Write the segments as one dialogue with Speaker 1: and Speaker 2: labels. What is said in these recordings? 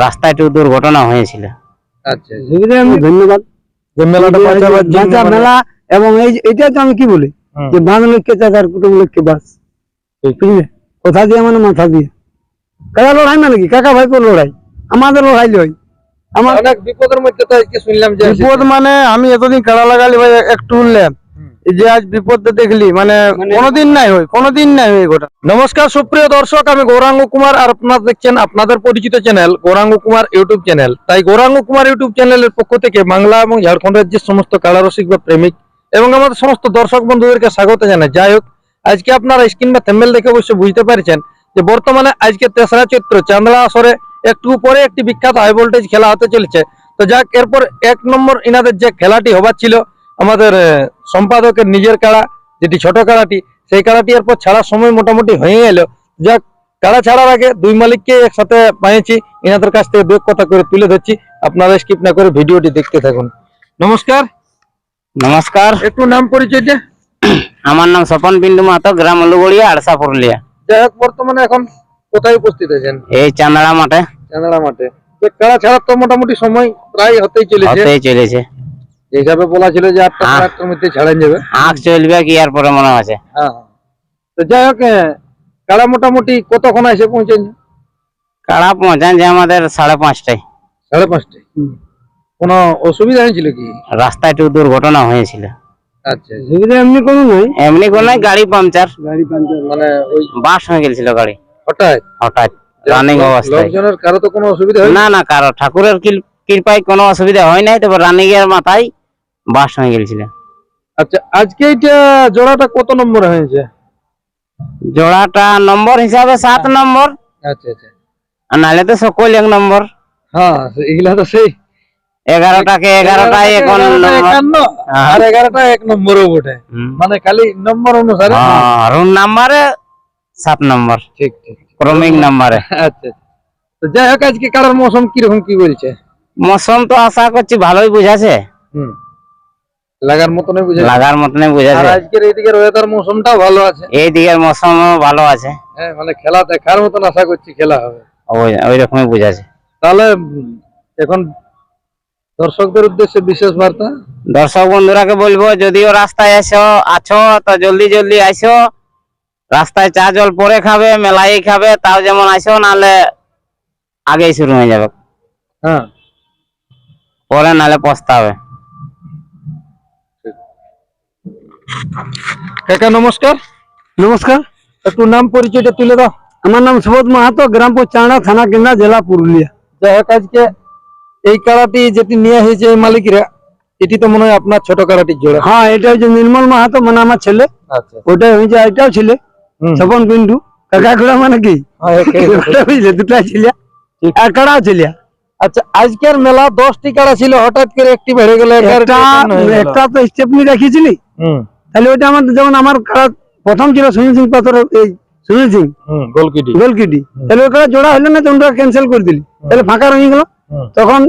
Speaker 1: রাস্তায় একটু দুর্ঘটনা হয়েছিল।
Speaker 2: আচ্ছা
Speaker 3: ধন্যবাদ
Speaker 2: যে মেলাটা বাঁচাবার জন্য
Speaker 3: বাঁচা মেলা। এবং এইটা তো আমি কি বলি যে বাঁধ লক্ষ্যে চাচার কুটুম লক্ষ্যে বাস, বুঝলে? কথা দিয়ে মানে মাথা দিয়ে কাকা লড়াই মানে কি কাকা ভাই লড়াই, আমাদের লড়াই লয়। আমার
Speaker 2: অনেক বিপদের মধ্যে তো আজকে শুনলাম যে
Speaker 3: বিপদ মানে আমি এতদিন কাড়া লাগালি ভাই একটু উঠলাম, এই যে আজ বিপদটা দেখলি মানে কোনোদিন নাই হয় গোটা।
Speaker 2: নমস্কার সুপ্রিয় দর্শক, আমি গৌরাঙ্গ কুমার আর আপনারা দেখছেন আপনাদের পরিচিত channel Gauranga Kumar YouTube channel. তাই গৌরাঙ্গ কুমার ইউটিউব চ্যানেলের পক্ষ থেকে বাংলা এবং ঝাড়খণ্ড রাজ্যের সমস্ত কাড়া রসিক বা প্রেমিক এবং আমাদের সমস্ত দর্শক বন্ধুদেরকে স্বাগত জানাই। যাই হোক, আজকে আপনারা স্ক্রিন বা থেম্বনেল দেখে অবশ্যই বুঝতে পারছেন যে বর্তমানে আজকে 3রা চৈত্র চান্দলা আসরে একটু পরে একটি বিখ্যাত হাই ভোল্টেজ খেলা হতে চলেছে। তো যাক, এরপর 1 নম্বর ইনাদের যে খেলাটি হবার ছিল আমাদের সম্পাদকের নিজের কাড়া, যেটি ছোট কাড়াটি, সেই কাড়াটি এরপর ছাড়ার সময় মোটামুটি হয়ে এলো। যাক, কাড়া ছাড়ার আগে দুই মালিককে একসাথে পাইছি, ইনাদের কাছ থেকে 2 কথা করে তুলে ধরছি, আপনারা স্কিপ না করে ভিডিওটি দেখতে থাকুন। নমস্কার।
Speaker 1: নমস্কার,
Speaker 2: একটু নাম পরিচয় দিয়ে।
Speaker 1: আমার নাম স্বপন বিন্দু মাহাতো, গ্রাম উলুগড়িয়া, আড়সা, পুরুলিয়া।
Speaker 2: যাই হোক, বর্তমানে এখন কোথায় উপস্থিত আছেন?
Speaker 1: এই চান্দড়া মাঠে।
Speaker 2: চান্দড়া মাঠে। তো কাড়া ছাড়ার তো মোটামুটি সময় প্রায় হতেই চলেছে।
Speaker 1: যে
Speaker 2: হিসাবে বলা ছিল যে 8টা 8টার মধ্যে ছাড়াই যাবে।
Speaker 1: আখ চলবে কি আর পরে মনে আছে।
Speaker 2: হ্যাঁ, তো যাই হোক, কাড়া মোটামুটি কতক্ষণ এসে পৌঁছেছে?
Speaker 1: কাড়া পৌঁছান যে আমাদের 5:30টায়।
Speaker 2: 5:30টায়। কোনো অসুবিধা হয়েছিল কি?
Speaker 1: রাস্তায় একটু দুর্ঘটনা হয়েছিল।
Speaker 2: আচ্ছা,
Speaker 3: সুবিধা এমনি কোনো নয়,
Speaker 1: গাড়ি পাংচার,
Speaker 2: মানে ওই
Speaker 1: বাস হয়ে গেছিল গাড়ি হঠাৎ রানিং অবস্থায়।
Speaker 2: লোকজনের কারো তো কোনো অসুবিধা হয়নি?
Speaker 1: না না, কারো ঠাকুরের কৃপায় কোনো অসুবিধা হয় নাই, তবে রানিং এর মাথায় বাস হয়ে গেছিল।
Speaker 2: আচ্ছা, আজকে এটা জোড়াটা কত নম্বরে হয়েছে?
Speaker 1: জোড়াটা নম্বর হিসাবে 7 নম্বর,
Speaker 2: আচ্ছা আচ্ছা,
Speaker 1: আর নাহলে তো সকল 1 নম্বর।
Speaker 2: হ্যাঁ, এগুলা তো সেই
Speaker 1: 11টাকে 11টাই এখন নম্বর,
Speaker 2: আর 11টা 1 নম্বরও বটে, মানে খালি নম্বর অনুসারে।
Speaker 1: রুম নাম্বারে 7 নম্বর,
Speaker 2: ঠিক ঠিক,
Speaker 1: ক্রমিক নাম্বারে।
Speaker 2: আচ্ছা, তো যাই হোক, আজকে কাড়ার মৌসুম কিরকম কি বলছে?
Speaker 1: মৌসুম তো আশা করছি ভালোই বুঝাছে,
Speaker 2: লাগার মতনই বুঝাছে।
Speaker 1: বুঝাছে।
Speaker 2: আর আজকের এইদিকের ওয়েদার মৌসুমটাও ভালো আছে।
Speaker 1: এই দিকের মৌসুম ভালো আছে।
Speaker 2: হ্যাঁ, মানে খেলা দেখার মতন আশা করছি খেলা হবে।
Speaker 1: ওই রকমই বুঝাছে।
Speaker 2: তাহলে এখন দর্শকদের উদ্দেশ্যে বিশেষ বার্তা।
Speaker 1: দর্শক বন্ধুরাকে বলবো, যদিও রাস্তায় আছো তো জলদি আইসো। রাস্তায় চা জল পরে খাবে, মেলাই খাবে, তাও যেমন আইসো, নাহলে আগেই শুরু হয়ে যাবে।
Speaker 2: হ্যাঁ,
Speaker 1: পরে নাহলে পস্তাবে।
Speaker 2: কাকা নমস্কার।
Speaker 3: নমস্কার।
Speaker 2: একটু নাম পরিচয়টা তুলে দাও।
Speaker 3: আমার নাম সুবোধ মাহাতো, গ্রাম চাঁড়া, থানা কেন্দ্রা, জেলা পুরুলিয়া।
Speaker 2: যাই হোক, আজকে এই কাড়াটি যেটি নিয়ে হয়েছে এই মালিকরা, এটি তো মনে হয় আপনার ছোট কাড়াটির জোড়া।
Speaker 3: হ্যাঁ, এটা হচ্ছে নির্মল মাহাতো, মানে আমার ছেলে।
Speaker 2: আচ্ছা,
Speaker 3: ওটাই হয়েছে, এটাও ছেলে স্বপন পিন্টু। কাকা খোড়া মানে কি বুঝলে, দুটাই ছেলে আর কাড়াও ছেলে।
Speaker 2: আচ্ছা, আজকের মেলা 10টি কাড়া ছিল, হঠাৎ করে একটি বেড়ে গেল।
Speaker 3: একটা তো স্টেপনি রাখিয়েছিলি, তাহলে ওইটা আমাদের যেমন আমার কাড়া প্রথম ছিল সুনীল সিং পাথর, এই সুনীল সিং গোলকিটি, তাহলে ওই কাড়া জোড়া হলো না, তোমরা ক্যান্সেল করে দিলি, তাহলে ফাঁকা রয়ে গেল। তখন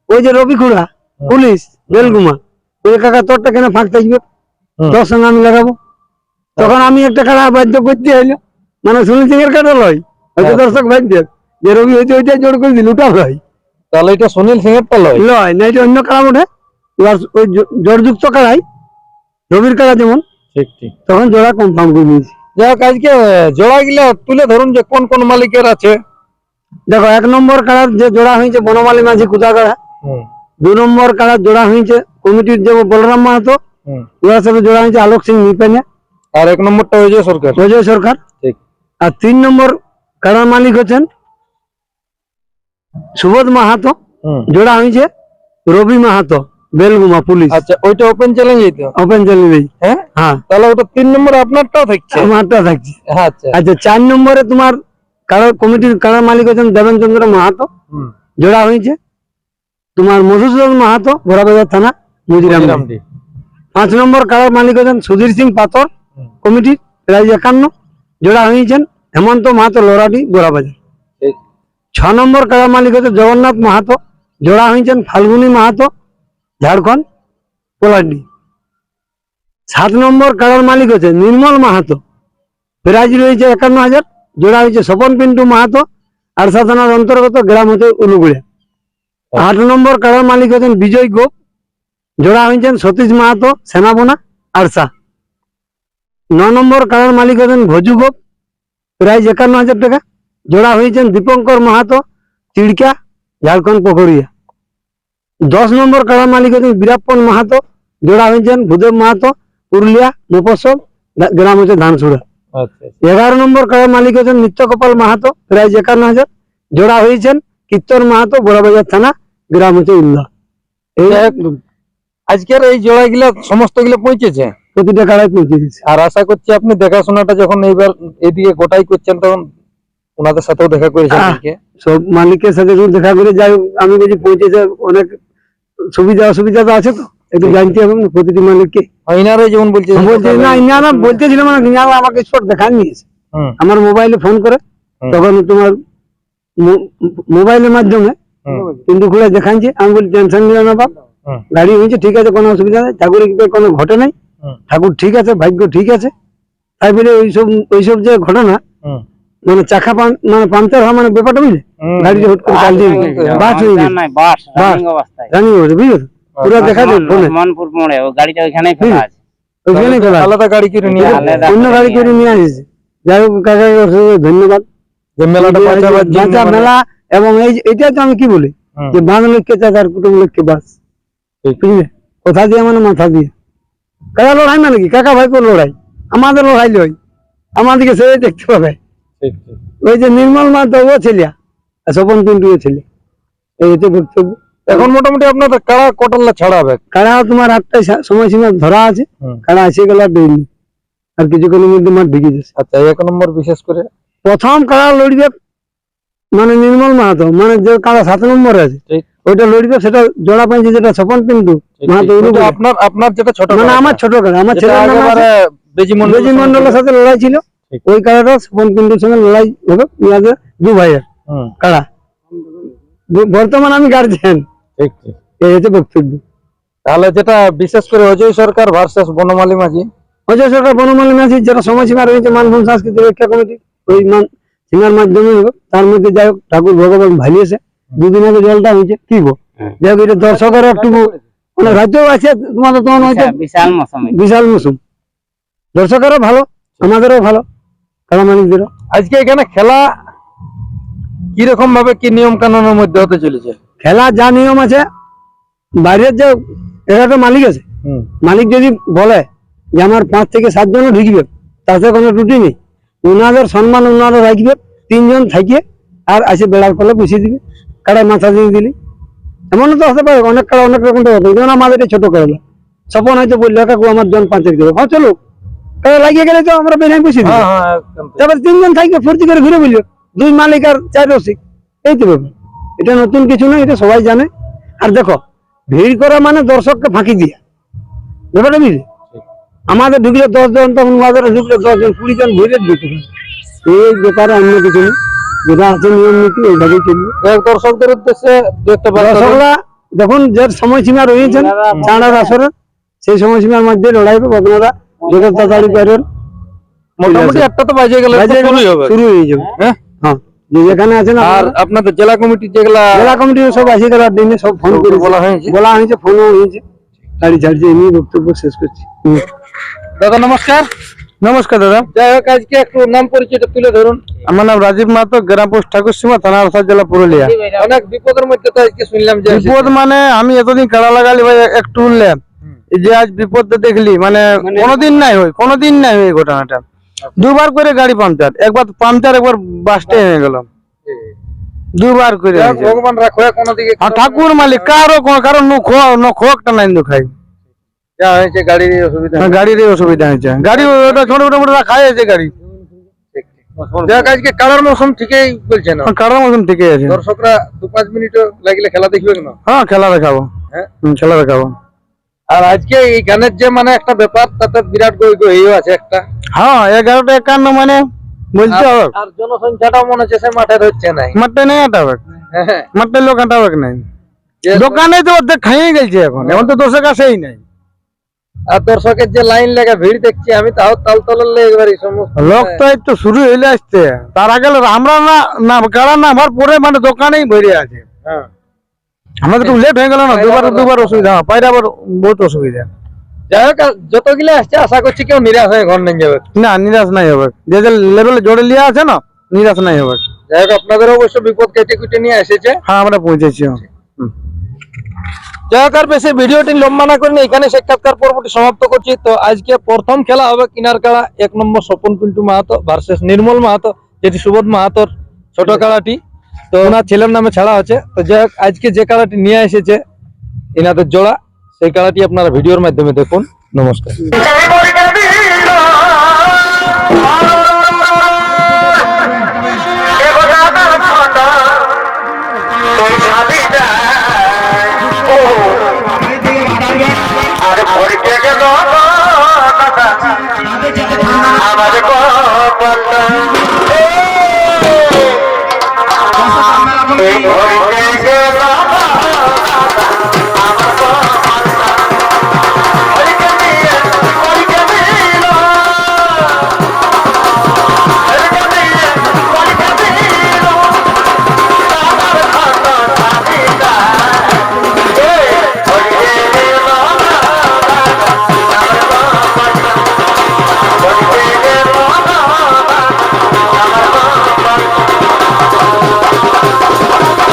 Speaker 3: ওই যে রবি খুড়া পুলিশ বেলগুমা, ওই কাকা তোরটা কেন ফাঁক থাকবে, তোর সঙ্গে আমি লাগাবো। তখন আমি একটা কাড়া বাধ্য করতে হইলো, মানে সুনীল সিং এর কাটা লয়, হয়তো দর্শক বাধ্য যে রবি হয়তো ওইটাই জোর করে দিল, ওটা লয়।
Speaker 2: তাহলে এটা সুনীল সিং এর লয়
Speaker 3: না, এটা অন্য কাড়া ওঠে। এবার ওই জোরযুক্ত কাড়াই রবির কাড়া যেমন,
Speaker 2: ঠিক ঠিক,
Speaker 3: তখন জোড়া কনফার্ম করে নিয়েছি।
Speaker 2: যাই হোক, আজকে জোড়া গিলা তুলে ধরুন যে কোন কোন মালিকের আছে।
Speaker 3: দেখো, 1 নম্বর কাড়ার যে জোড়া হয়েছে বনমালী মাঝি কুদাগাড়া। 2 নম্বর কাড়ার জোড়া হয়েছে কমিটির যে বলরাম মাহাতো, ওনার সাথে জোড়া হয়েছে আলোক সিং নিপেনে।
Speaker 2: আর 1 নম্বরটা অজয় সরকার। ঠিক।
Speaker 3: আর 3 নম্বর কাড়ার মালিক হচ্ছেন সুবোধ মাহাতো, জোড়া হয়েছে রবি মাহাতো, বেলগুমা পুলিশ।
Speaker 2: আচ্ছা, ওইটা ওপেন চ্যালেঞ্জ হইতো?
Speaker 3: Open challenge.
Speaker 2: হ্যাঁ
Speaker 3: হ্যাঁ,
Speaker 2: তাহলে ওটা 3 নম্বরে আপনারটাও থাকছে?
Speaker 3: আমারটা থাকছে।
Speaker 2: আচ্ছা
Speaker 3: আচ্ছা, 4 নম্বরে তোমার কাড়ার কমিটির কাড়ার মালিক হচ্ছেন দেবেন চন্দ্র মাহাতো, জোড়া হয়েছে তোমার মধুসূদন মাহাতো, ঘোড়াবাজার থানা, মুজিরামডি। 5 নম্বর কাড়ার মালিক হচ্ছেন সুধীর সিং পাথর, কমিটির প্রাইজ 51, জোড়া হয়েছেন হেমন্ত মাহাতো, লড়াটি, ঘোড়াবাজার। 6 নম্বর কাড়ার মালিক হচ্ছে জগন্নাথ মাহাতো, জোড়া হয়েছেন ফাল্গুনী মাহাতো, ঝাড়খণ্ড, পোলাডি। 7 নম্বর কাড়ার মালিক হচ্ছে নির্মল মাহাতো, প্রাইজ রয়েছে 51,000, জোড়া হয়েছে স্বপন পিন্টু মাহাতো, আরসা থানার অন্তর্গত গ্রাম হচ্ছে উলুগুড়িয়া। 8 নম্বর কাড়ার মালিক হচ্ছেন বিজয় গোপ, জোড়া হয়েছেন সতীশ মাহাতো, সেনাবোনা, আরসা। 9 নম্বর কাড়ার মালিক হচ্ছেন ভজু গোপ, প্রায় 51,000 টাকা, জোড়া হয়েছেন দীপঙ্কর মাহাতো, চিড়কা, ঝাড়খণ্ড পকরিয়া। 10 নম্বর কাড়ার মালিক হচ্ছেন বীরাপ্পন মাহাতো, জোড়া হয়েছেন ভূদেব মাহাতো, পুরুলিয়া মফস্বল, গ্রাম হচ্ছে ধানসুড়া।
Speaker 2: আচ্ছা
Speaker 3: 11 নম্বর কাড়ার মালিক হচ্ছেন নিত্যগোপাল মাহাতো, প্রায় 51,000, জোড়া হয়েছেন কীর্তন মাহাতো, বড়বাজার থানা, গ্রাম হচ্ছে উল্লা। এই
Speaker 2: আজকের এই জোড়া গুলা সমস্ত গুলো পৌঁছেছে,
Speaker 3: প্রতিটা কাড়ায় পৌঁছে দিচ্ছে।
Speaker 2: আর আশা করছি আপনি দেখাশোনাটা যখন এইবার এদিকে গোটাই করছেন তখন ওনাদের সাথেও দেখা করেছেন আজকে।
Speaker 3: সব মালিকের সাথে একটু দেখা করে যাই হোক, আমি বলছি পৌঁছেছে, অনেক সুবিধা অসুবিধা তো আছে, তো একটু জানতে হবে না প্রতিটি মালিককে।
Speaker 2: ইনারাই যেমন বলছে
Speaker 3: বলছে না, ইনারা বলতেছিল মানে ইনারা আমাকে স্পট দেখা নিয়েছে আমার মোবাইলে ফোন করে, তখন তোমার মোবাইলের মাধ্যমে কিন্তু ঘুরে দেখাচ্ছে। আমি বলি টেনশন নিও না বাপ, গাড়ি হয়েছে ঠিক আছে, কোনো অসুবিধা নেই, ঠাকুরের কৃপায় কোনো ঘটে নাই, ঠাকুর ঠিক আছে, ভাগ্য ঠিক আছে। তাই বলে ওইসব যে ঘটনা মানে চাকা মানে পাংচার হওয়া মানে ব্যাপারটা বুঝলে, গাড়ি যে হুট করে চালিয়ে বাস হয়ে গেছে, রানিং হয়েছে, বুঝলে তো? পুরো দেখা যায় ফোনে,
Speaker 1: মনপুর মোড়ে ও গাড়িটা ওইখানেই ফেলা আছে।
Speaker 3: ওইখানে ফেলা আছে।
Speaker 2: আলাদা গাড়ি করে নিয়ে
Speaker 3: অন্য গাড়ি করে নিয়ে আসছে। যাই হোক কাকাকে অসংখ্য ধন্যবাদ।
Speaker 2: যে মেলাটা বাঁচাবার জন্য
Speaker 3: বাঁচা মেলা, এবং এইটা তো আমি কি বলি যে বাঁধ লক্ষ্যে চাকার কুটুম লক্ষ্যে বাস, বুঝলে? কথা দিয়ে মানে মাথা দিয়ে। কাকা লড়াই মানে কি, কাকা ভাইপোর লড়াই, আমাদের লড়াই লই, আমাদেরকে সে দেখতে পাবে।
Speaker 2: ঠিক ঠিক।
Speaker 3: ওই যে নির্মল মাহাতো ও ছেলে, আর স্বপন পিন্টুও ছেলে, এই হচ্ছে বক্তব্য।
Speaker 2: এখন মোটামুটি আপনাদের কারা কটাল্লা ছাড়াবে?
Speaker 3: কারা তোমার 8টায় সময়সীমা ধরা আছে, কারা এসে গেল আর ডেইলি, আর কিছুক্ষণের মধ্যে মাঠ ঢুকে যাচ্ছে।
Speaker 2: আচ্ছা 1 নম্বর বিশেষ করে
Speaker 3: প্রথম কারা লড়বে মানে নির্মল মাহাতো, মানে যে কারা 7 নম্বরে আছে
Speaker 2: ঠিক।
Speaker 3: ওইটা লড়বে, সেটা জোড়া পাইছে যেটা স্বপন পিন্টু মাহাতো
Speaker 2: কিন্তু
Speaker 3: উলুগুড়িয়া।
Speaker 2: আপনার যেটা ছোট
Speaker 3: মানে
Speaker 2: কাড়া,
Speaker 3: আমার ছোট কারা, আমার
Speaker 2: যেটা
Speaker 3: ছেলের নাম
Speaker 2: একেবারে
Speaker 3: আছে
Speaker 2: বেজি মন্ডল
Speaker 3: বেজি মন্ডলের সাথে লড়াই ছিল,
Speaker 2: ঠিক।
Speaker 3: ওই কারাটা স্বপন পিন্টুর সঙ্গে লড়াই হবে, ইয়াদের 2 ভাইয়ের কারা। বর্তমান আমি গার্জিয়ান,
Speaker 2: ঠিক ঠিক।
Speaker 3: এই হচ্ছে বক্তব্য।
Speaker 2: তাহলে যেটা বিশেষ করে অজয় সরকার ভার্সেস বনমালী মাঝি,
Speaker 3: অজয় সরকার বনমালী মাঝি, যেটা সময়সীমা রয়েছে মানভূম সাংস্কৃতিক রক্ষা কমিটি, ওই সীমার মাধ্যমে হবে। তার মধ্যে যাই হোক ঠাকুর ভগবান ভালিয়েছে, 2 দিন আগে জলটা হয়েছে, কি গো যাই হোক, এটা দর্শকের একটু মানে রাজ্যও আছে, তোমাদের তোমার হয়তো
Speaker 1: বিশাল মৌসুম।
Speaker 3: বিশাল মৌসুম, দর্শকেরও ভালো, আমাদেরও ভালো, খেলা মালিকদেরও।
Speaker 2: আজকে এখানে খেলা কিরকম ভাবে কি নিয়ম কানুনের মধ্যে হতে চলেছে?
Speaker 3: খেলা যা নিয়ম আছে, বাইরের যে 11টা মালিক আছে, মালিক যদি বলে যে আমার 5 থেকে 7 জন ঢুকবে, তাতে কোনো ত্রুটি নেই, ওনাদের সম্মান ওনারা রাখবে, 3 জন থাকে আর আসে বেড়ার ফলে বসিয়ে দিবে, কাড়ায় মাথা দিয়ে দিলি। এমনও তো হতে পারে, অনেক কাড়া অনেক রকম হতো, যেমন আমাদের এই ছোট কাড়া স্বপন হয়তো বললো কাকু আমার জন 5 দেবে, হ্যাঁ চলো, কাড়া লাগিয়ে গেলে তো আমরা বেড়ে বসিয়ে দিই। তারপর 3 জন থাকবে, ফুর্তি করে ঘুরে বললো, 2 মালিক আর 4 রসিক, এই তো ব্যাপার। এটা নতুন কিছু নয়, এটা সবাই জানে। আর দেখো ভিড় করা মানে দর্শককে ফাঁকি দিয়া, ব্যাপারটা বুঝলি? আমাদের ঢুকলে 10 জন, তখন আমাদের ঢুকলে 10 জন 20 জন ভিড়ে ঢুকবে, এই ব্যাপারে অন্য কিছু নেই, যেটা আছে নিয়ম নীতি ওইভাবেই চলবে।
Speaker 2: দর্শকদের উদ্দেশ্যে
Speaker 3: দর্শকরা দেখুন যে সময়সীমা রয়েছেন চাঁড়ার আসরের, সেই সময়সীমার মধ্যে লড়াই হবে, আপনারা যত তাড়াতাড়ি পারেন।
Speaker 2: মোটামুটি একটা তো বাজে গেলে শুরুই হবে,
Speaker 3: শুরু হয়ে যাবে।
Speaker 2: হ্যাঁ
Speaker 3: হ্যাঁ, যে যেখানে আছেন
Speaker 2: আর আপনাদের জেলা কমিটি যেগুলা
Speaker 3: জেলা কমিটির সব আসে গেল দিনে, সব ফোন করে বলা হয়েছে, ফোনও হয়েছে, গাড়ি ছাড়ছে, এমনি বক্তব্য শেষ করছি।
Speaker 2: দাদা নমস্কার।
Speaker 3: নমস্কার দাদা।
Speaker 2: যাই হোক আজকে একটু নাম পরিচয়টা তুলে ধরুন।
Speaker 3: আমার নাম রাজীব মাহাতো, গ্রাম পোস্ট ঠাকুরসীমা, থানা আরসাদ, জেলা পুরুলিয়া।
Speaker 2: অনেক বিপদের মধ্যে তো আজকে শুনলাম যে
Speaker 3: বিপদ মানে আমি এতদিন কাড়া লাগালি ভাই, একটু উঠলাম, এই যে আজ বিপদটা দেখলি, মানে কোনোদিন নাই হয়, কোনোদিন নাই হয় এই ঘটনাটা। 2 বার করে গাড়ি পাংচার, একবার পাংচার, একবার বাস্টে হয়ে গেল, 2 বার করে।
Speaker 2: ভগবান রাখো কোনো দিকে
Speaker 3: ঠাকুর মালিক, কারো নখ একটা নাই খাই,
Speaker 2: যা হয়েছে গাড়ির অসুবিধা।
Speaker 3: গাড়ির অসুবিধা হয়েছে, গাড়ি ওটা ছোট ছোট খাই আছে গাড়ি।
Speaker 2: যাক আজকে কালার মৌসুম ঠিকই বলছে না,
Speaker 3: কাড়ার মতন ঠিকই আছে।
Speaker 2: দর্শকরা 2-5 মিনিট লাগলে খেলা দেখবে না?
Speaker 3: হ্যাঁ খেলা দেখাবো,
Speaker 2: হ্যাঁ
Speaker 3: খেলা দেখাবো।
Speaker 2: আর আজকে এই গানের যে মানে একটা ব্যাপার, তাতে বিরাট গইও আছে একটা।
Speaker 3: হ্যাঁ 11টা 51 মানে বলতে হবে।
Speaker 2: আর জনসংখ্যাটাও মনে হচ্ছে সে মাঠে হচ্ছে নাই,
Speaker 3: মাঠে নেই আটাবে,
Speaker 2: হ্যাঁ
Speaker 3: মাঠে লোক আটাবে নাই, দোকানে তো অর্ধেক খাইয়ে গেছে, এখন তো দোষে কাছেই নাই।
Speaker 2: আর দর্শকের যে লাইন লেগে ভিড় দেখছি আমি তাও তাল তলালে একবারই সমস্ত
Speaker 3: লোক তো একটু শুরু হইলে আসছে, তার আগে আমরা না কারা না আমার পরে মানে দোকানেই ভরে আছে।
Speaker 2: হ্যাঁ
Speaker 3: আমাদের একটু লেট হয়ে গেল না, দুবার অসুবিধা, পায়রা আবার বহুত অসুবিধা।
Speaker 2: যাই হোক যতগুলো আসছে আশা করছি কেউ নিরাশ হয়ে ঘর নিয়ে যাবে
Speaker 3: না নিরাশ নাই হবে, যে যে লেভেলে জোরে লিয়া আছে না, নিরাশ নাই হবে।
Speaker 2: যাই হোক আপনাদের অবশ্য বিপদ কেটে কুটে নিয়ে এসেছে।
Speaker 3: হ্যাঁ আমরা পৌঁছেছি।
Speaker 2: যাই হোক আর বেশি ভিডিওটি লম্বা না করে এখানে সাক্ষাৎকার পর্বটি সমাপ্ত করছি। তো আজকে প্রথম খেলা হবে কিনার কাড়া 1 নম্বর স্বপন পিন্টু মাহাতো ভার্সেস নির্মল মাহাতো, যেটি সুবোধ মাহাতোর ছোট কাড়াটি, তো ওনার ছেলের নামে ছাড়া আছে। তো যাই হোক আজকে যে কাড়াটি নিয়ে এসেছে ইনাদের জোড়া, সেই কাড়াটি আপনারা ভিডিওর মাধ্যমে দেখুন। নমস্কার।
Speaker 4: আমার